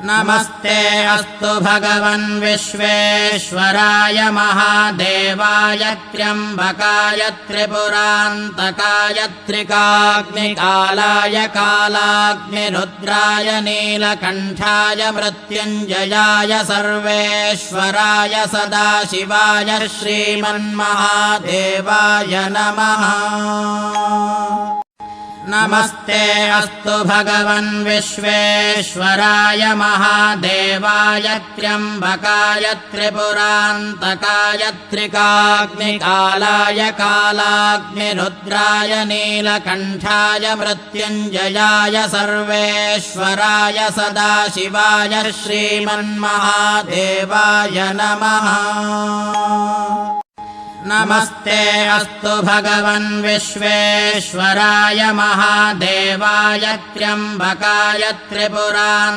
नमस्ते अस्तु भगवन् विश्वेश्वराय महादेवाय त्र्यम्बकाय त्रिपुरान्तकाय त्रिकाग्निकालाय कालाग्निरुद्राय नीलकण्ठाय मृत्युञ्जयाय सर्वेश्वराय सदाशिवाय श्रीमन्महादेवाय नमः। नमस्ते अस्तु भगवन् विश्वेश्वराय महादेवाय त्र्यम्बकाय त्रिपुरान्तकाय त्रिकाग्निकालाय कालाग्निरुद्राय नीलकण्ठाय मृत्युञ्जयाय सर्वेश्वराय सदाशिवाय श्रीमन्महादेवाय नमः। नमस्ते अस्तु भगवन् विश्वेश्वराय महादेवाय त्र्यम्बकाय त्रिपुरान्तकाय